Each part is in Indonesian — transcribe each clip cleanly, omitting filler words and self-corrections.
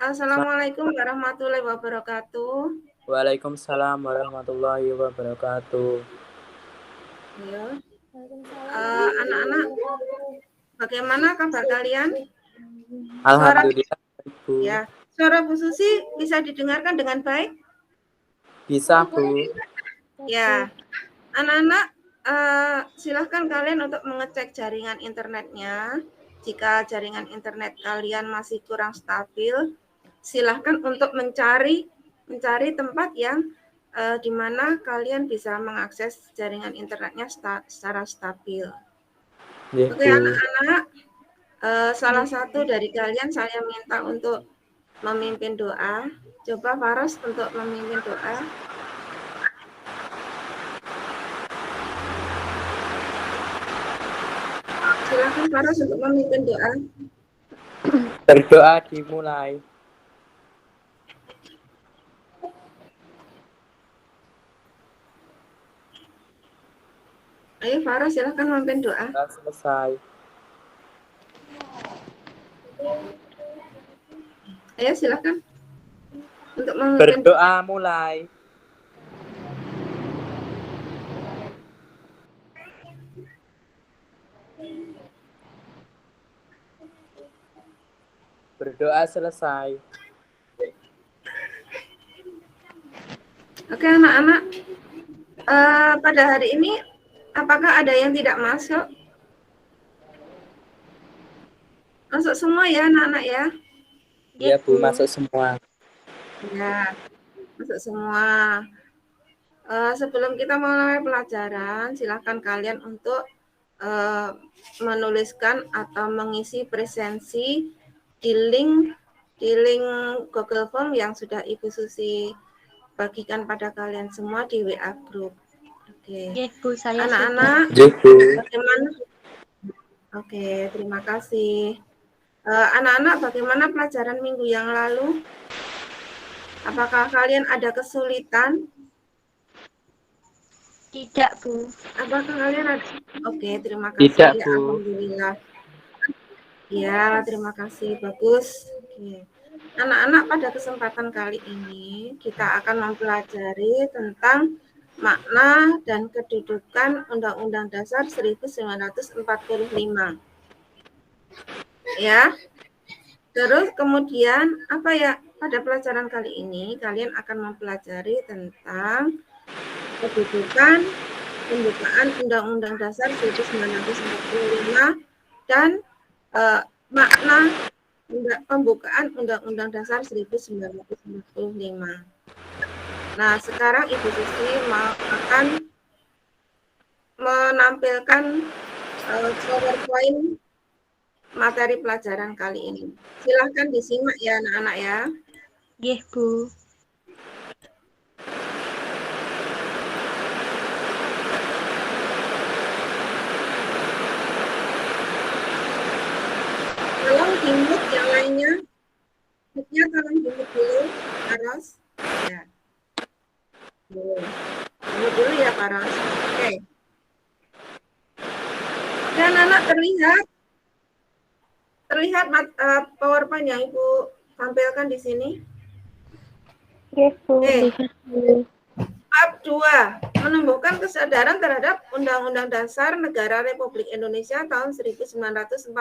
Assalamualaikum warahmatullahi wabarakatuh. Waalaikumsalam warahmatullahi wabarakatuh. Ya. Anak-anak, bagaimana kabar kalian? Alhamdulillah, Bu. Ya, suara Bu Susi bisa didengarkan dengan baik? Bisa, Bu. Ya, anak-anak, silahkan kalian untuk mengecek jaringan internetnya. Jika jaringan internet kalian masih kurang stabil, silahkan untuk mencari tempat yang di mana kalian bisa mengakses jaringan internetnya secara stabil. Nggih, Oke, Bu. anak-anak, salah satu dari kalian saya minta untuk memimpin doa. Coba Faras untuk memimpin doa. Silakan Faras untuk memimpin doa. Berdoa dimulai. Ayo Faras, silakan memimpin doa. Sudah selesai. Ayo silakan untuk memimpin Berdoa mulai. Berdoa selesai. Oke anak-anak, pada hari ini apakah ada yang tidak masuk? Masuk semua ya anak-anak ya? Iya, Bu, masuk semua. Ya, masuk semua. Sebelum kita mulai pelajaran, silakan kalian untuk menuliskan atau mengisi presensi di link Google Form yang sudah Ibu Susi bagikan pada kalian semua di WA Group. Oke. Bu, saya anak-anak, bagaimana? Oke, terima kasih. Anak-anak, bagaimana pelajaran minggu yang lalu? Apakah kalian ada kesulitan? Tidak, Bu. Apakah kalian ada? Oke, terima kasih. Tidak, Bu. Alhamdulillah. Ya, terima kasih. Bagus. Oke. Anak-anak, pada kesempatan kali ini kita akan mempelajari tentang makna dan kedudukan Undang-Undang Dasar 1945. Ya. Terus kemudian apa ya? Pada pelajaran kali ini kalian akan mempelajari tentang kedudukan pembukaan Undang-Undang Dasar 1945 dan makna pembukaan Undang-Undang Dasar 1945. Nah, sekarang Ibu Susi akan menampilkan PowerPoint materi pelajaran kali ini. Silahkan disimak ya anak-anak ya. Nggih, Bu. Tolong di-mute yang lainnya. Mute-nya tolong di-mute dulu, Paras. Ya. Mute dulu ya, Paras. Oke. Dan anak terlihat PowerPoint yang Ibu tampilkan di sini. Yes, Bu. Bab 2, menumbuhkan kesadaran terhadap Undang-Undang Dasar Negara Republik Indonesia tahun 1945.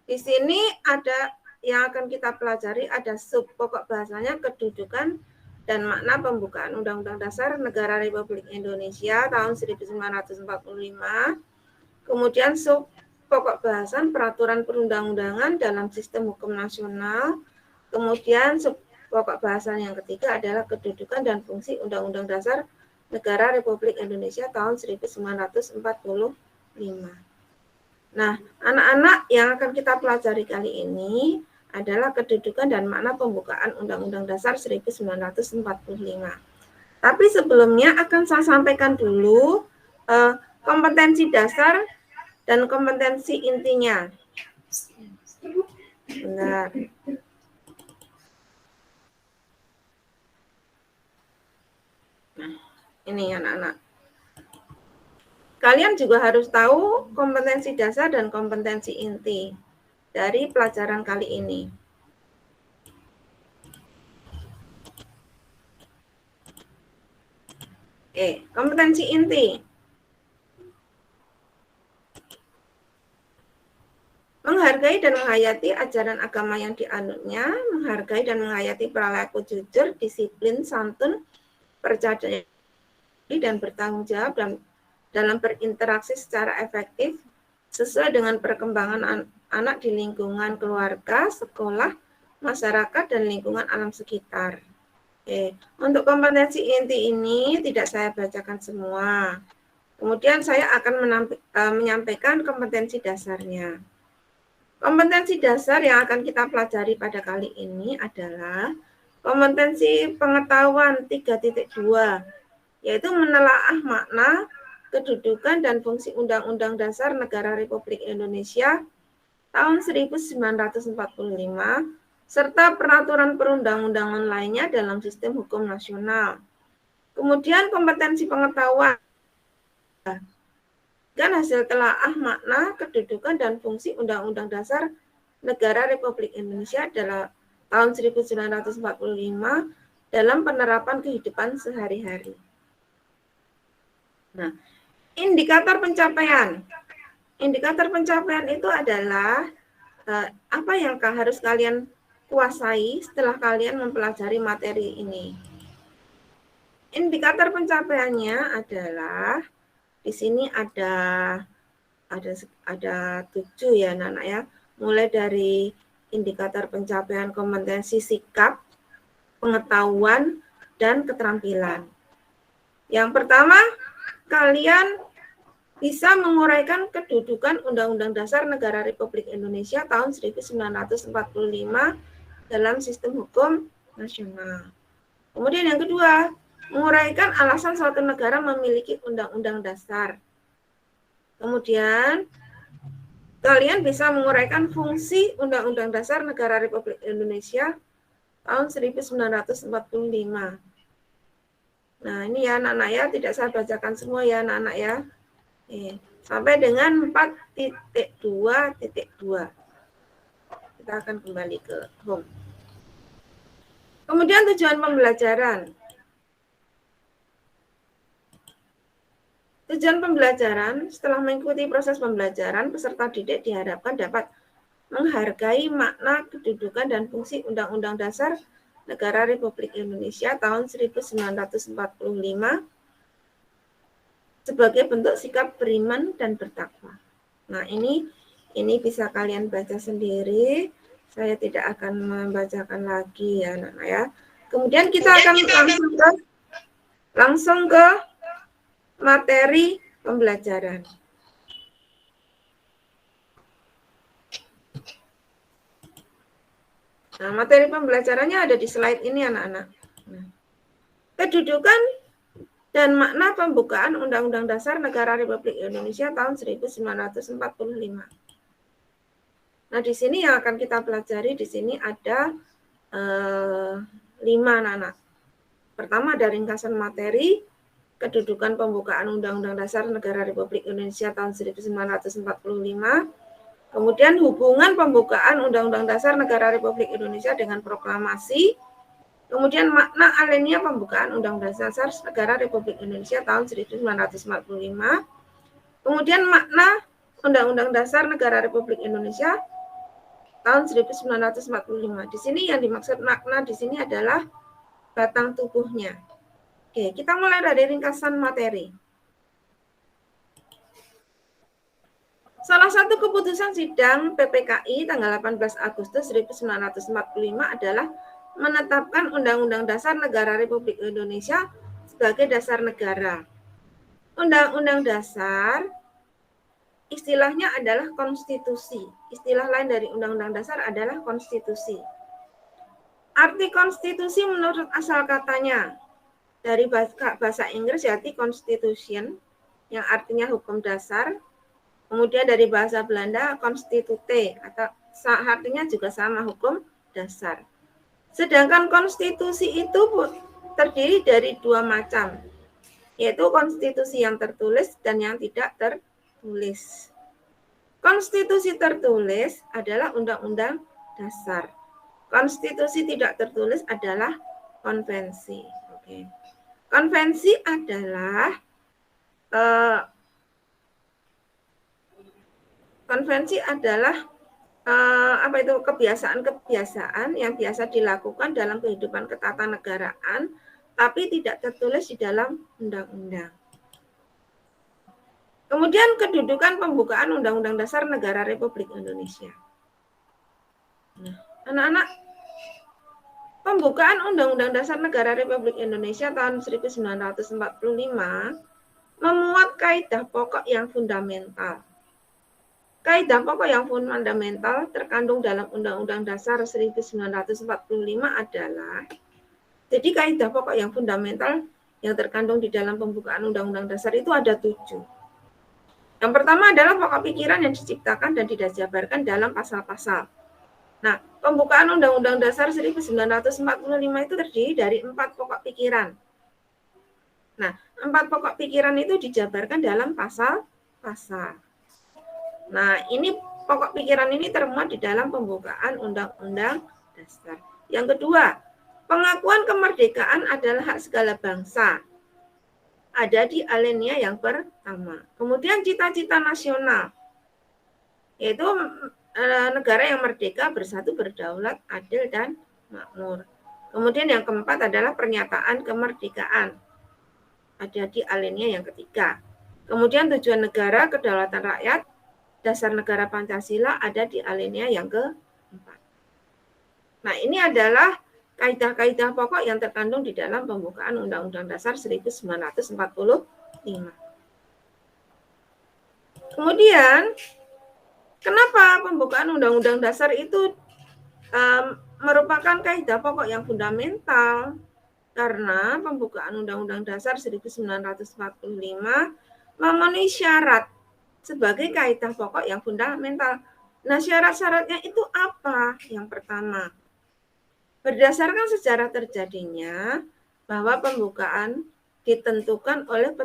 Di sini ada yang akan kita pelajari, ada sub pokok bahasanya kedudukan dan makna pembukaan Undang-Undang Dasar Negara Republik Indonesia tahun 1945. Kemudian sub pokok bahasan peraturan perundang-undangan dalam sistem hukum nasional. Kemudian sub pokok bahasan yang ketiga adalah kedudukan dan fungsi Undang-Undang Dasar Negara Republik Indonesia tahun 1945. Nah, anak-anak yang akan kita pelajari kali ini adalah kedudukan dan makna pembukaan Undang-Undang Dasar 1945. Tapi sebelumnya akan saya sampaikan dulu kompetensi dasar dan kompetensi intinya. Benar. Nah, ini anak-anak. Kalian juga harus tahu kompetensi dasar dan kompetensi inti dari pelajaran kali ini. Kompetensi inti. Menghargai dan menghayati ajaran agama yang dianutnya, menghargai dan menghayati perilaku jujur, disiplin, santun, percaya diri, dan bertanggung jawab dalam berinteraksi secara efektif sesuai dengan perkembangan anak di lingkungan keluarga, sekolah, masyarakat, dan lingkungan alam sekitar. Untuk kompetensi inti ini tidak saya bacakan semua. Kemudian saya akan menyampaikan kompetensi dasarnya. Kompetensi dasar yang akan kita pelajari pada kali ini adalah kompetensi pengetahuan 3.2, yaitu menelaah makna, kedudukan, dan fungsi Undang-Undang Dasar Negara Republik Indonesia tahun 1945, serta peraturan perundang-undangan lainnya dalam sistem hukum nasional. Kemudian kompetensi pengetahuan dan hasil telaah makna, kedudukan, dan fungsi Undang-Undang Dasar Negara Republik Indonesia adalah tahun 1945 dalam penerapan kehidupan sehari-hari. Nah, indikator pencapaian. Indikator pencapaian itu adalah apa yang harus kalian kuasai setelah kalian mempelajari materi ini. Indikator pencapaiannya adalah di sini ada 7 ya anak-anak ya. Mulai dari indikator pencapaian kompetensi sikap, pengetahuan, dan keterampilan. Yang pertama, kalian bisa menguraikan kedudukan Undang-Undang Dasar Negara Republik Indonesia tahun 1945 dalam sistem hukum nasional. Kemudian yang kedua, menguraikan alasan suatu negara memiliki undang-undang dasar. Kemudian, kalian bisa menguraikan fungsi Undang-Undang Dasar Negara Republik Indonesia tahun 1945. Nah, ini ya anak-anak ya, tidak saya bacakan semua ya anak-anak ya. Sampai dengan 4.2.2. Kita akan kembali ke home. Kemudian tujuan pembelajaran. Tujuan pembelajaran, setelah mengikuti proses pembelajaran, peserta didik diharapkan dapat menghargai makna, kedudukan, dan fungsi Undang-Undang Dasar Negara Republik Indonesia tahun 1945 sebagai bentuk sikap beriman dan bertakwa. Nah, ini bisa kalian baca sendiri. Saya tidak akan membacakan lagi ya, anak-anak ya. Kemudian kita akan langsung ke materi pembelajaran. Nah, materi pembelajarannya ada di slide ini anak-anak. Nah, kedudukan dan makna pembukaan Undang-Undang Dasar Negara Republik Indonesia tahun 1945. Nah, di sini yang akan kita pelajari di sini ada 5 anak-anak. Pertama ada ringkasan materi, kedudukan pembukaan Undang-Undang Dasar Negara Republik Indonesia tahun 1945. Kemudian hubungan pembukaan Undang-Undang Dasar Negara Republik Indonesia dengan proklamasi. Kemudian makna alinea pembukaan Undang-Undang Dasar Negara Republik Indonesia tahun 1945. Kemudian makna Undang-Undang Dasar Negara Republik Indonesia tahun 1945. Di sini yang dimaksud makna di sini adalah batang tubuhnya. Oke, kita mulai dari ringkasan materi. Salah satu keputusan sidang PPKI tanggal 18 Agustus 1945 adalah menetapkan Undang-Undang Dasar Negara Republik Indonesia sebagai dasar negara. Undang-Undang Dasar istilahnya adalah konstitusi. Istilah lain dari Undang-Undang Dasar adalah konstitusi. Arti konstitusi menurut asal katanya dari bahasa Inggris yaitu constitution yang artinya hukum dasar. Kemudian dari bahasa Belanda constitute atau artinya juga sama hukum dasar. Sedangkan konstitusi itu terdiri dari 2 macam, yaitu konstitusi yang tertulis dan yang tidak tertulis. Konstitusi tertulis adalah undang-undang dasar. Konstitusi tidak tertulis adalah konvensi. Oke. Konvensi adalah apa itu kebiasaan-kebiasaan yang biasa dilakukan dalam kehidupan ketatanegaraan, tapi tidak tertulis di dalam undang-undang. Kemudian kedudukan pembukaan Undang-Undang Dasar Negara Republik Indonesia. Nah, anak-anak, pembukaan Undang-Undang Dasar Negara Republik Indonesia tahun 1945 memuat kaidah pokok yang fundamental. Kaidah pokok yang fundamental terkandung dalam Undang-Undang Dasar 1945 adalah, jadi kaidah pokok yang fundamental yang terkandung di dalam pembukaan Undang-Undang Dasar itu ada 7. Yang pertama adalah pokok pikiran yang diciptakan dan dijabarkan dalam pasal-pasal. Nah, pembukaan Undang-Undang Dasar 1945 itu terdiri dari 4 pokok pikiran. Nah, 4 pokok pikiran itu dijabarkan dalam pasal-pasal. Nah, ini pokok pikiran ini termuat di dalam pembukaan Undang-Undang Dasar. Yang kedua, pengakuan kemerdekaan adalah hak segala bangsa. Ada di alinea yang pertama. Kemudian cita-cita nasional, yaitu negara yang merdeka, bersatu, berdaulat, adil, dan makmur. Kemudian yang keempat adalah pernyataan kemerdekaan. Ada di alinea yang ketiga. Kemudian tujuan negara, kedaulatan rakyat, dasar negara Pancasila ada di alinea yang keempat. Nah, ini adalah kaidah-kaidah pokok yang terkandung di dalam pembukaan Undang-Undang Dasar 1945. Kemudian, kenapa pembukaan Undang-Undang Dasar itu merupakan kaidah pokok yang fundamental? Karena pembukaan Undang-Undang Dasar 1945 memenuhi syarat sebagai kaidah pokok yang fundamental. Nah, syarat-syaratnya itu apa? Yang pertama, berdasarkan sejarah terjadinya bahwa pembukaan ditentukan oleh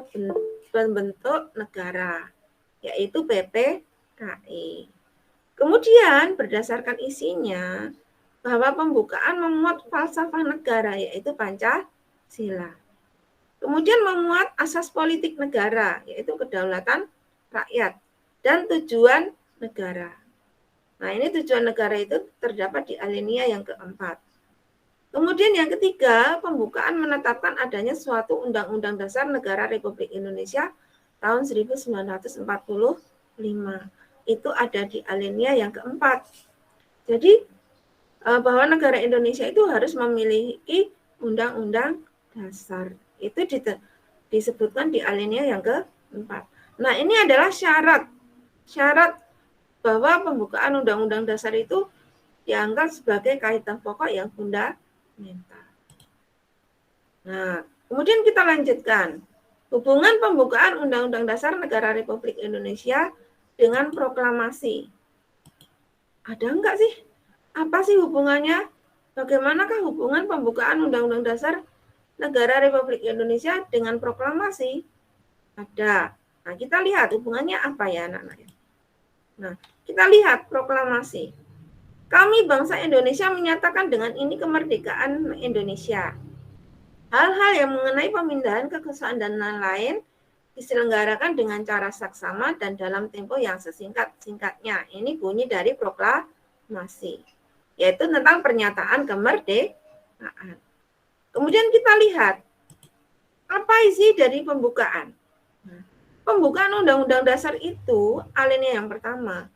pembentuk negara, yaitu PPKI. Kemudian berdasarkan isinya bahwa pembukaan memuat falsafah negara, yaitu Pancasila. Kemudian memuat asas politik negara, yaitu kedaulatan rakyat dan tujuan negara. Nah, ini tujuan negara itu terdapat di alinea yang keempat. Kemudian yang ketiga, pembukaan menetapkan adanya suatu Undang-Undang Dasar Negara Republik Indonesia tahun 1945. Itu ada di alinea yang keempat. Jadi, bahwa negara Indonesia itu harus memiliki Undang-Undang Dasar. Itu disebutkan di alinea yang keempat. Nah, ini adalah syarat bahwa pembukaan Undang-Undang Dasar itu dianggap sebagai kaidah pokok yang fundamental. Nah, kemudian kita lanjutkan. Hubungan pembukaan Undang-Undang Dasar Negara Republik Indonesia dengan proklamasi. Ada enggak sih? Apa sih hubungannya? Bagaimanakah hubungan pembukaan Undang-Undang Dasar Negara Republik Indonesia dengan proklamasi? Ada. Nah, kita lihat hubungannya apa ya anak-anak. Nah, kita lihat proklamasi. Kami bangsa Indonesia menyatakan dengan ini kemerdekaan Indonesia. Hal-hal yang mengenai pemindahan kekuasaan dan lain-lain diselenggarakan dengan cara saksama dan dalam tempo yang sesingkat-singkatnya. Ini bunyi dari proklamasi, yaitu tentang pernyataan kemerdekaan. Kemudian kita lihat apa isi dari pembukaan. Pembukaan Undang-Undang Dasar itu alinea yang pertama,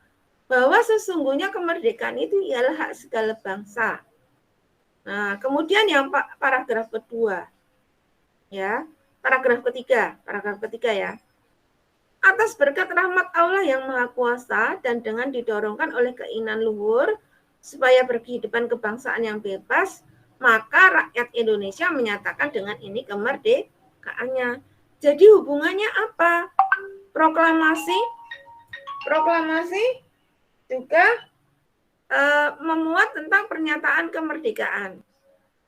bahwa sesungguhnya kemerdekaan itu ialah hak segala bangsa. Nah, kemudian yang paragraf kedua, ya, paragraf ketiga ya. Atas berkat rahmat Allah yang Maha Kuasa dan dengan didorongkan oleh keinginan luhur supaya berkehidupan kebangsaan yang bebas, maka rakyat Indonesia menyatakan dengan ini kemerdekaannya. Jadi hubungannya apa? Proklamasi juga memuat tentang pernyataan kemerdekaan.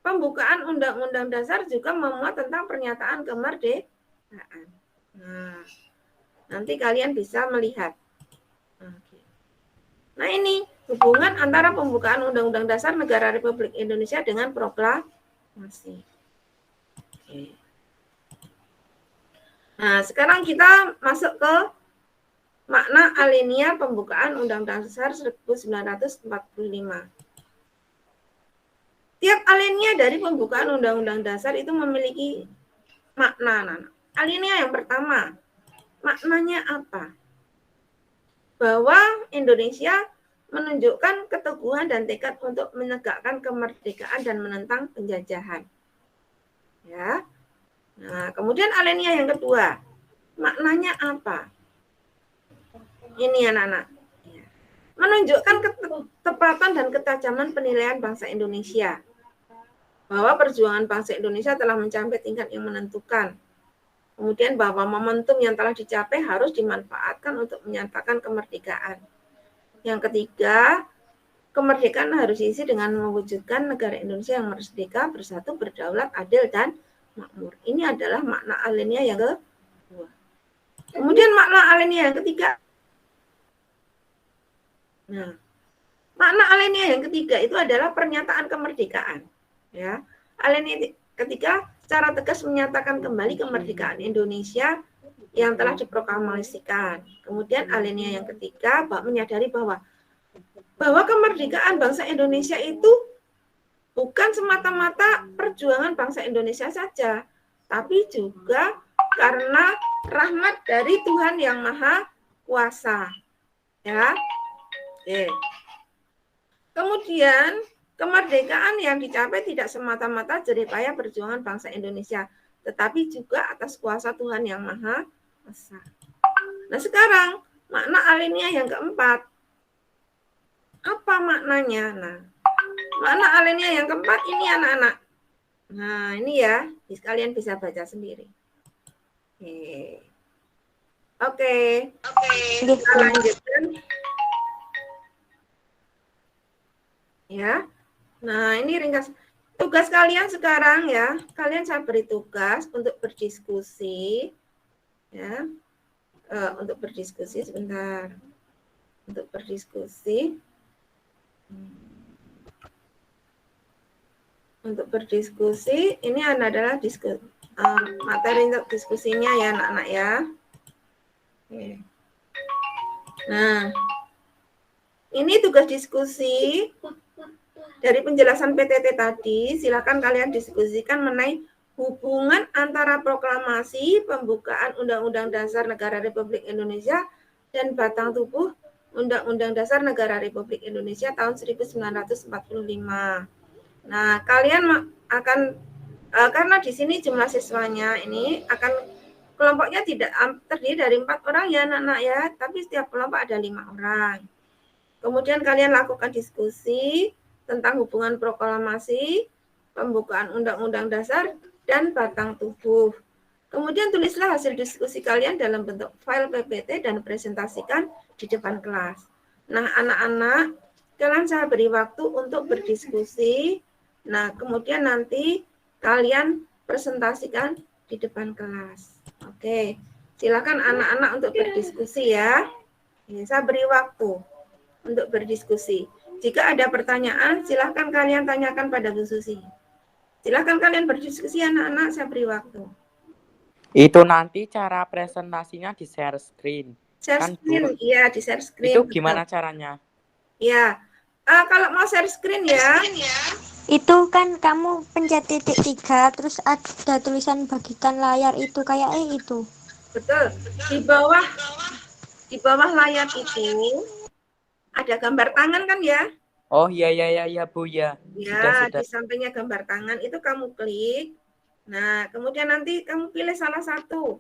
Pembukaan Undang-Undang Dasar juga memuat tentang pernyataan kemerdekaan. Nah, nanti kalian bisa melihat. Nah, ini hubungan antara pembukaan Undang-Undang Dasar Negara Republik Indonesia dengan proklamasi. Oke. Nah, sekarang kita masuk ke makna alinea pembukaan Undang-Undang Dasar 1945. Tiap alinea dari pembukaan Undang-Undang Dasar itu memiliki makna. Alinea yang pertama, maknanya apa? Bahwa Indonesia menunjukkan keteguhan dan tekad untuk menegakkan kemerdekaan dan menentang penjajahan. Ya. Nah, kemudian alinea yang kedua, maknanya apa? Ini anak-anak. Menunjukkan ketepatan dan ketajaman penilaian bangsa Indonesia. Bahwa perjuangan bangsa Indonesia telah mencapai tingkat yang menentukan. Kemudian bahwa momentum yang telah dicapai harus dimanfaatkan untuk menyatakan kemerdekaan. Yang ketiga, kemerdekaan harus diisi dengan mewujudkan negara Indonesia yang merdeka, bersatu, berdaulat, adil, dan makmur. Ini adalah makna alinea yang kedua. Kemudian makna alinea yang ketiga. Nah, makna alinea yang ketiga itu adalah pernyataan kemerdekaan. Ya, alinea ketiga secara tegas menyatakan kembali kemerdekaan Indonesia yang telah diproklamasikan. Kemudian alinea yang ketiga menyadari bahwa kemerdekaan bangsa Indonesia itu bukan semata-mata perjuangan bangsa Indonesia saja, tapi juga karena rahmat dari Tuhan yang Maha Kuasa. Ya. Oke. Kemudian kemerdekaan yang dicapai tidak semata-mata jerih payah perjuangan bangsa Indonesia, tetapi juga atas kuasa Tuhan yang Maha Esa. Nah, sekarang makna alinea yang keempat. Apa maknanya? Nah, makna alinea yang keempat ini anak-anak. Nah, ini ya, kalian bisa baca sendiri. Oke. Kita lanjutkan. Ya. Nah, ini ringkas tugas kalian sekarang ya. Kalian saya beri tugas untuk berdiskusi ya. Untuk berdiskusi sebentar. Untuk berdiskusi. Untuk berdiskusi, ini adalah materi untuk diskusinya ya anak-anak ya. Oke. Nah, ini tugas diskusi. Dari penjelasan PTT tadi, silakan kalian diskusikan mengenai hubungan antara proklamasi pembukaan Undang-Undang Dasar Negara Republik Indonesia dan batang tubuh Undang-Undang Dasar Negara Republik Indonesia tahun 1945. Nah, kalian akan karena di sini jumlah siswanya ini akan kelompoknya tidak terdiri dari 4 orang ya anak-anak ya, tapi setiap kelompok ada 5 orang. Kemudian kalian lakukan diskusi tentang hubungan proklamasi, pembukaan Undang-Undang Dasar, dan batang tubuh. Kemudian tulislah hasil diskusi kalian dalam bentuk file PPT dan presentasikan di depan kelas. Nah, anak-anak, kalian saya beri waktu untuk berdiskusi. Nah, kemudian nanti kalian presentasikan di depan kelas. Oke, silakan anak-anak untuk berdiskusi ya. Ini saya beri waktu untuk berdiskusi. Jika ada pertanyaan, silahkan kalian tanyakan pada Bu Susi. Silahkan kalian berdiskusi anak-anak, saya beri waktu. Itu nanti cara presentasinya di share screen. Share screen, iya di share screen. Itu gimana caranya? Ya, kalau mau share screen ya. Itu kan kamu pencet titik 3, terus ada tulisan bagikan layar itu kayak itu. Betul. Di bawah layar itu ada gambar tangan kan ya? Oh iya Bu ya. Ya, Sudah. di sampingnya gambar tangan itu kamu klik. Nah, kemudian nanti kamu pilih salah satu.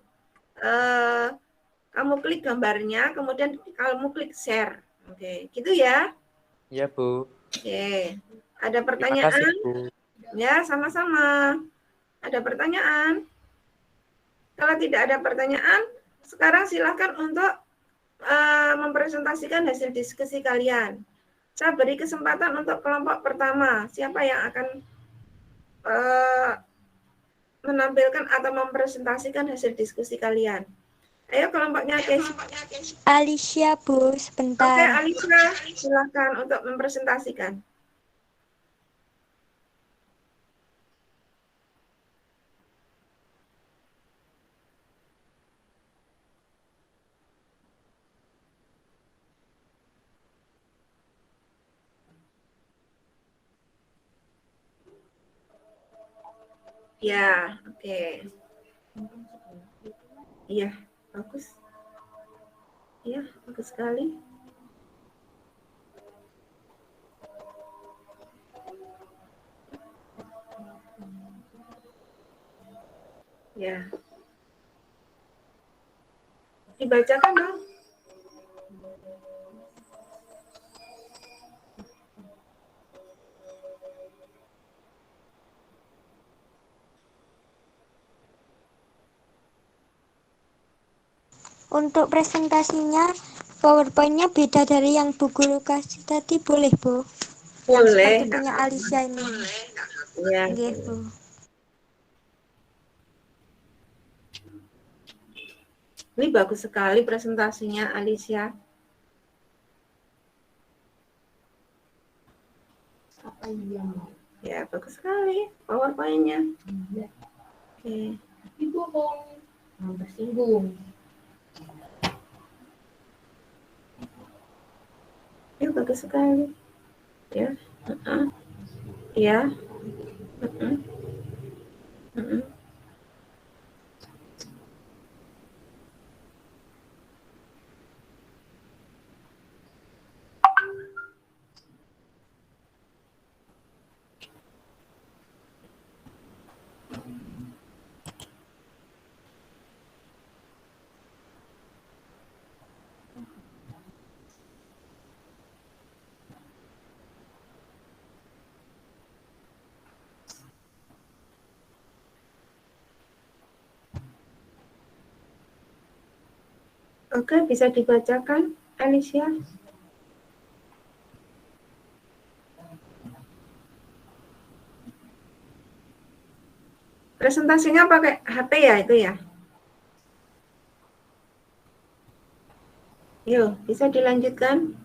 Kamu klik gambarnya, kemudian kamu klik share. Oke, gitu ya. Iya, Bu. Oke. Ada pertanyaan? Terima kasih, Bu. Ya, sama-sama. Ada pertanyaan? Kalau tidak ada pertanyaan, sekarang silakan untuk mempresentasikan hasil diskusi kalian. Saya beri kesempatan untuk kelompok pertama. Siapa yang akan menampilkan atau mempresentasikan hasil diskusi kalian? Ayo kelompoknya Casey. Alicia, Bu, sebentar. Oke, Alicia, silakan untuk mempresentasikan. Ya, oke. Iya, bagus. Iya, bagus sekali. Ya. Dibacakan dong. Untuk presentasinya, PowerPoint-nya beda dari yang Bu Guru kasih tadi, boleh, Bu? Yang seperti Boleh. punya Alicia ini. Ya. Nggih, Bu. Ini bagus sekali presentasinya, Alicia. Ya, bagus sekali PowerPoint-nya. Oke. Ibu mau tersinggung. Ya, bagus sekali. Ya. Ya. Oke, bisa dibacakan, Alicia? Presentasinya pakai HP ya itu ya? Yuk, bisa dilanjutkan?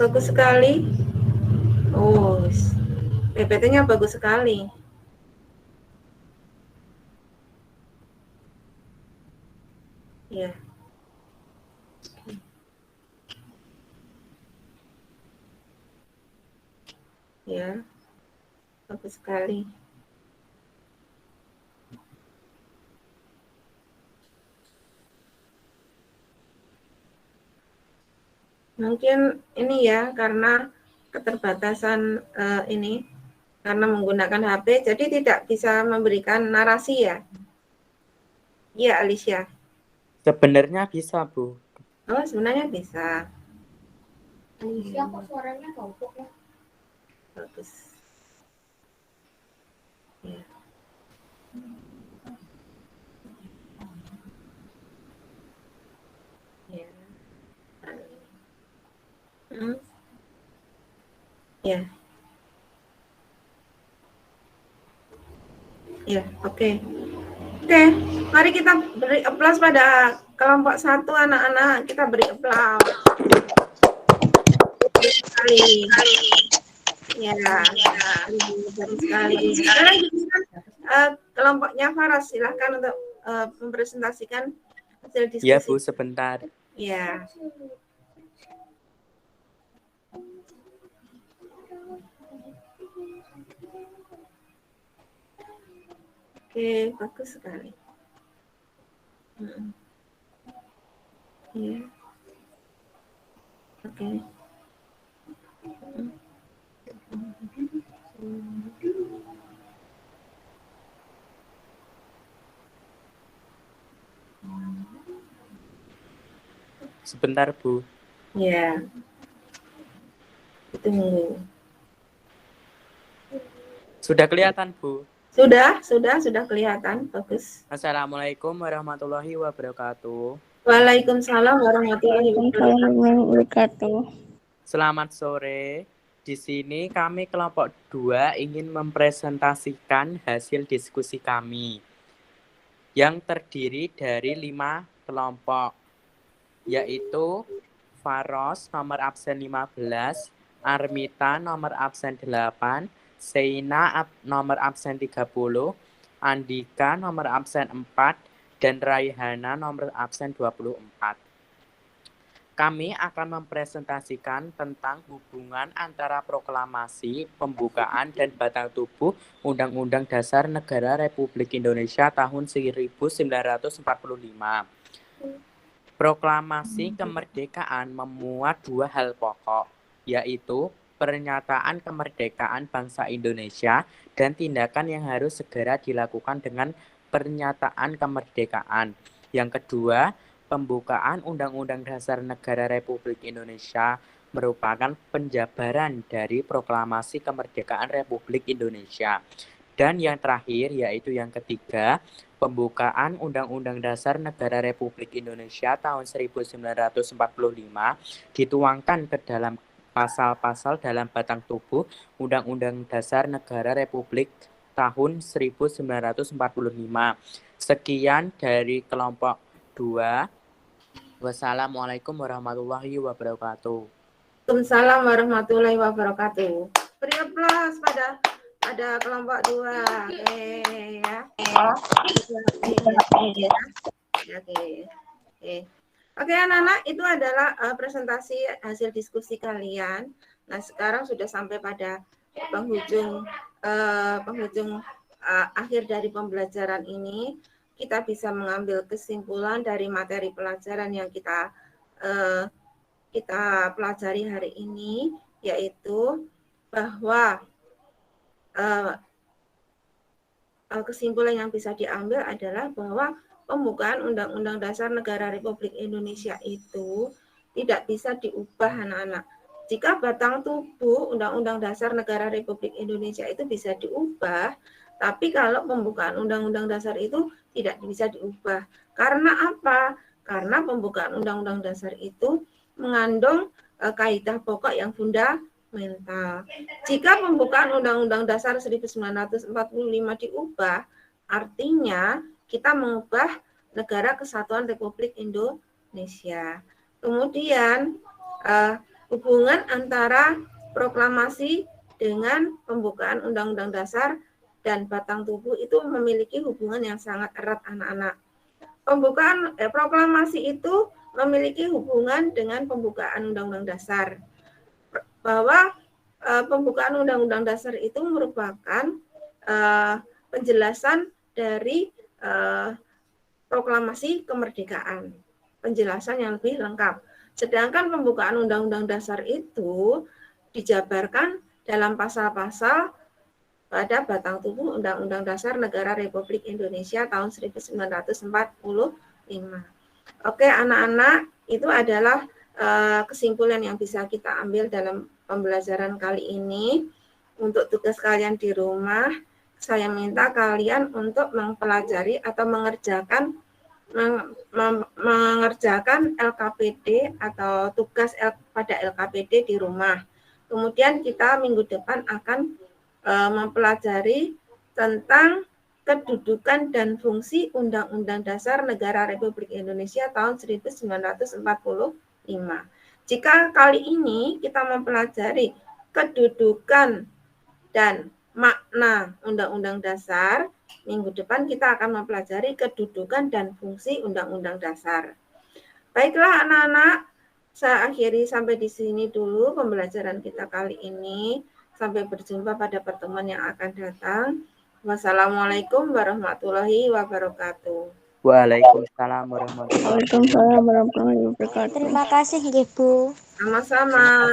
Bagus sekali. Oh, PPT-nya bagus sekali. Ya. Ya. Bagus sekali. Mungkin ini ya karena keterbatasan ini karena menggunakan HP jadi tidak bisa memberikan narasi ya. Iya, Alicia. Sebenarnya bisa, Bu. Oh, sebenarnya bisa. Alicia kok suaranya bau ya? Bagus. Ya. Ya. Ya. Ya, oke. Oke, mari kita beri aplaus pada kelompok 1 anak-anak. Kita beri aplaus. Sekali. Ya, bagus sekali. Sekarang kelompoknya Faras, silahkan untuk mempresentasikan hasil diskusi. Ya, Bu, sebentar. Ya. Oke, bagus sekali. Ya. Oke. Sebentar, Bu. Ya. Tunggu. Sudah kelihatan, Bu? Sudah kelihatan. Bagus. Assalamualaikum warahmatullahi wabarakatuh. Waalaikumsalam warahmatullahi wabarakatuh. Selamat sore. Di sini kami kelompok 2 ingin mempresentasikan hasil diskusi kami yang terdiri dari 5 kelompok, yaitu Faros nomor absen 15, Armita nomor absen 8, Seina nomor absen 30, Andika nomor absen 4, dan Raihana nomor absen 24. Kami akan mempresentasikan tentang hubungan antara proklamasi, pembukaan, dan batang tubuh Undang-Undang Dasar Negara Republik Indonesia tahun 1945. Proklamasi kemerdekaan memuat dua hal pokok, yaitu pernyataan kemerdekaan bangsa Indonesia dan tindakan yang harus segera dilakukan dengan pernyataan kemerdekaan. Yang kedua, pembukaan Undang-Undang Dasar Negara Republik Indonesia merupakan penjabaran dari proklamasi kemerdekaan Republik Indonesia. Dan yang terakhir, yaitu yang ketiga, pembukaan Undang-Undang Dasar Negara Republik Indonesia tahun 1945 dituangkan ke dalam pasal-pasal dalam batang tubuh Undang-Undang Dasar Negara Republik tahun 1945. Sekian dari kelompok 2. Wassalamualaikum warahmatullahi wabarakatuh. Waalaikumsalam warahmatullahi wabarakatuh. Beri aplaus pada kelompok 2. Oke ya. Oke anak-anak, itu adalah presentasi hasil diskusi kalian. Nah, sekarang sudah sampai pada penghujung akhir dari pembelajaran ini. Kita bisa mengambil kesimpulan dari materi pelajaran yang kita pelajari hari ini, yaitu bahwa kesimpulan yang bisa diambil adalah bahwa pembukaan Undang-Undang Dasar Negara Republik Indonesia itu tidak bisa diubah, anak-anak. Jika batang tubuh Undang-Undang Dasar Negara Republik Indonesia itu bisa diubah, tapi kalau pembukaan Undang-Undang Dasar itu tidak bisa diubah. Karena apa? Karena pembukaan Undang-Undang Dasar itu mengandung kaidah pokok yang fundamental. Jika pembukaan Undang-Undang Dasar 1945 diubah, artinya kita mengubah Negara Kesatuan Republik Indonesia. Kemudian hubungan antara proklamasi dengan pembukaan Undang-Undang Dasar dan batang tubuh itu memiliki hubungan yang sangat erat, anak-anak. Pembukaan proklamasi itu memiliki hubungan dengan pembukaan Undang-Undang Dasar. Bahwa pembukaan Undang-Undang Dasar itu merupakan penjelasan dari proklamasi kemerdekaan. Penjelasan yang lebih lengkap. Sedangkan pembukaan Undang-Undang Dasar itu dijabarkan dalam pasal-pasal pada batang tubuh Undang-Undang Dasar Negara Republik Indonesia tahun 1945. Oke, anak-anak, itu adalah kesimpulan yang bisa kita ambil dalam pembelajaran kali ini. Untuk tugas kalian di rumah, saya minta kalian untuk mempelajari atau mengerjakan LKPD atau tugas pada LKPD di rumah. Kemudian kita minggu depan akan mempelajari tentang kedudukan dan fungsi Undang-Undang Dasar Negara Republik Indonesia tahun 1945. Jika kali ini kita mempelajari kedudukan dan makna Undang-Undang Dasar, minggu depan kita akan mempelajari kedudukan dan fungsi Undang-Undang Dasar. Baiklah anak-anak, saya akhiri sampai di sini dulu pembelajaran kita kali ini. Sampai berjumpa pada pertemuan yang akan datang. Wassalamualaikum warahmatullahi wabarakatuh. Waalaikumsalam warahmatullahi wabarakatuh. Terima kasih, Bu. Sama-sama.